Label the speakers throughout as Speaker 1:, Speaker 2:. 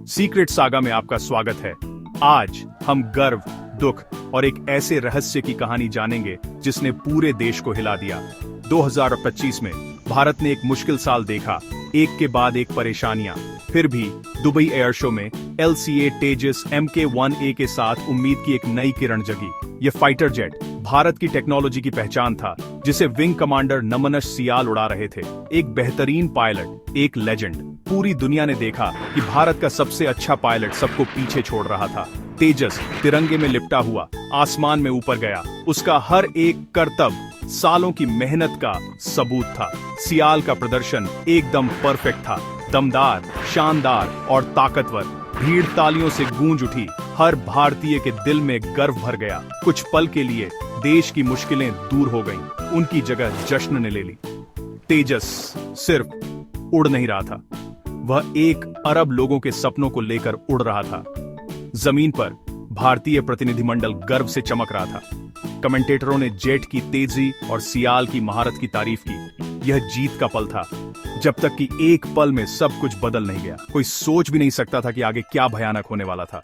Speaker 1: Secret saga में आपका स्वागत है। आज हम गर्व, दुख और एक ऐसे रहस्य की कहानी जानेंगे जिसने पूरे देश को हिला दिया। 2025 में भारत ने एक मुश्किल साल देखा, एक के बाद एक परेशानियां। फिर भी दुबई एयर शो में LCA तेजस Mk1A के साथ उम्मीद की एक नई किरण जगी। ये फाइटर जेट भारत की टेक्नोलॉजी की पहचान था, जिसे विंग कमांडर नमनश सियाल उड़ा रहे थे। एक बेहतरीन पायलट, एक लेजेंड। पूरी दुनिया ने देखा कि भारत का सबसे अच्छा पायलट सबको पीछे छोड़ रहा था। तेजस तिरंगे में लिपटा हुआ आसमान में ऊपर गया। उसका हर एक करतब सालों की मेहनत का सबूत था। सियाल का प्रदर्शन एकदम परफेक्ट था, दमदार, शानदार और ताकतवर। भीड़ तालियों से गूंज उठी। हर भारतीय के दिल में गर्व भर गया। कुछ पल के लिए देश की मुश्किलें दूर हो गईं। उनकी जगह जश्न ने ले ली। तेजस सिर्फ उड़ नहीं रहा था, वह 1 अरब लोगों के सपनों को लेकर उड़ रहा था। जमीन पर भारतीय प्रतिनिधिमंडल गर्व से चमक रहा था। कमेंटेटरों ने जेट की तेजी और सियाल की महारत की तारीफ की। यह जीत का पल था, जब तक कि एक पल में सब कुछ बदल नहीं गया। कोई सोच भी नहीं सकता था कि आगे क्या भयानक होने वाला था।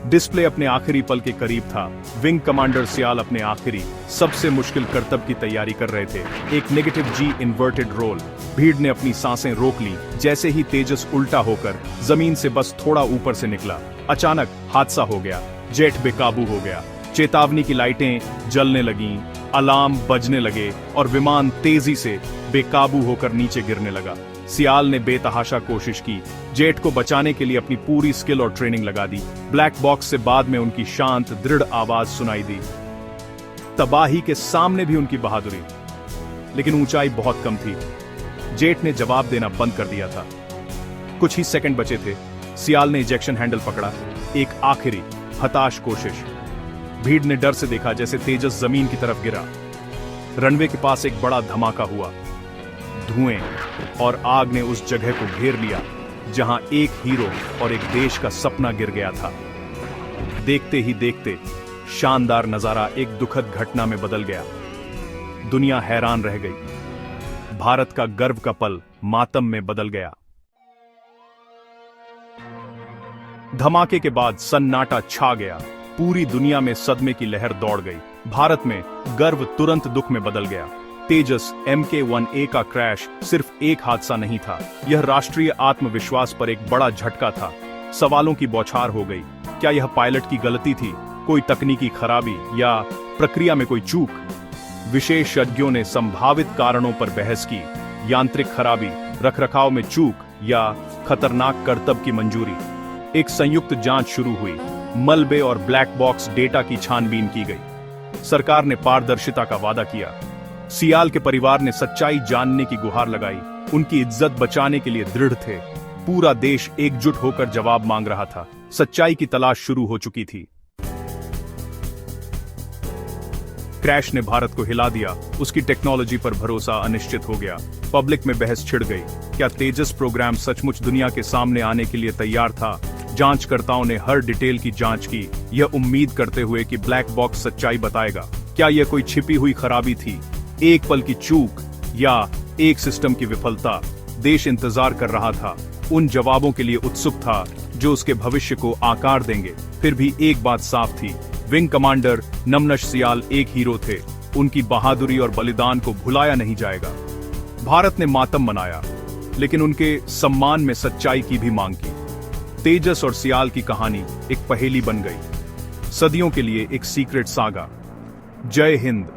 Speaker 1: डिस्प्ले अपने आखिरी पल के करीब था। विंग कमांडर सियाल अपने आखिरी, सबसे मुश्किल करतब की तैयारी कर रहे थे, एक नेगेटिव G इन्वर्टेड रोल। भीड़ ने अपनी सांसें रोक ली। जैसे ही तेजस उल्टा होकर जमीन से बस थोड़ा ऊपर से निकला, अचानक हादसा हो गया। जेट बेकाबू हो गया। चेतावनी की लाइटें जलने लगीं, अलार्म बजने लगे और विमान तेजी से बेकाबू होकर नीचे गिरने लगा। सियाल ने बेतहाशा कोशिश की, जेट को बचाने के लिए अपनी पूरी स्किल और ट्रेनिंग लगा दी। ब्लैक बॉक्स से बाद में उनकी शांत, दृढ़ आवाज सुनाई दी। तबाही के सामने भी उनकी बहादुरी। लेकिन ऊंचाई बहुत कम थी। जेट ने जवाब देना बंद कर दिया था। कुछ ही सेकंड बचे थे। सियाल ने इजेक्शन हैंडल पकड़ा। एक आखिरी हताश कोशिश। भीड़ ने डर से देखा जैसे तेजस जमीन की तरफ गिरा। रनवे के पास एक बड़ा धमाका हुआ। धुएं और आग ने उस जगह को घेर लिया जहां एक हीरो और एक देश का सपना गिर गया था। देखते ही देखते शानदार नजारा एक दुखद घटना में बदल गया। दुनिया हैरान रह गई। भारत का गर्व का पल मातम में बदल गया। धमाके के बाद सन्नाटा छा गया। पूरी दुनिया में सदमे की लहर दौड़ गई। भारत में गर्व तुरंत दुख में बदल गया। तेजस Mk1A का क्रैश सिर्फ एक हादसा नहीं था, यह राष्ट्रीय आत्मविश्वास पर एक बड़ा झटका था। सवालों की बौछार हो गई। क्या यह पायलट की गलती थी, कोई तकनीकी खराबी या प्रक्रिया में कोई चूक? विशेषज्ञों ने संभावित कारणों पर बहस की। यांत्रिक खराबी, रखरखाव में चूक या खतरनाक करतब की मंजूरी। एक संयुक्त जांच शुरू हुई। मलबे और ब्लैक बॉक्स डेटा की छानबीन की गई। सरकार ने पारदर्शिता का वादा किया। सियाल के परिवार ने सच्चाई जानने की गुहार लगाई। उनकी इज्जत बचाने के लिए दृढ़ थे। पूरा देश एकजुट होकर जवाब मांग रहा था। सच्चाई की तलाश शुरू हो चुकी थी। क्रैश ने भारत को हिला दिया। उसकी टेक्नोलॉजी पर भरोसा अनिश्चित हो गया। पब्लिक में बहस छिड़ गई। क्या तेजस प्रोग्राम सचमुच दुनिया के सामने आने के लिए तैयार था? जांचकर्ताओं ने हर डिटेल की जांच की, यह उम्मीद करते हुए कि ब्लैक बॉक्स सच्चाई बताएगा। क्या यह कोई छिपी हुई खराबी थी, एक पल की चूक या एक सिस्टम की विफलता? देश इंतजार कर रहा था, उन जवाबों के लिए उत्सुक था जो उसके भविष्य को आकार देंगे। फिर भी एक बात साफ थी, विंग कमांडर नमनश सियाल एक हीरो थे। उनकी बहादुरी और बलिदान को भुलाया नहीं जाएगा। भारत ने मातम मनाया, लेकिन उनके सम्मान में सच्चाई की भी मांग की। तेजस और सियाल की कहानी एक पहेली बन गई, सदियों के लिए एक सीक्रेट सागा। जय हिंद।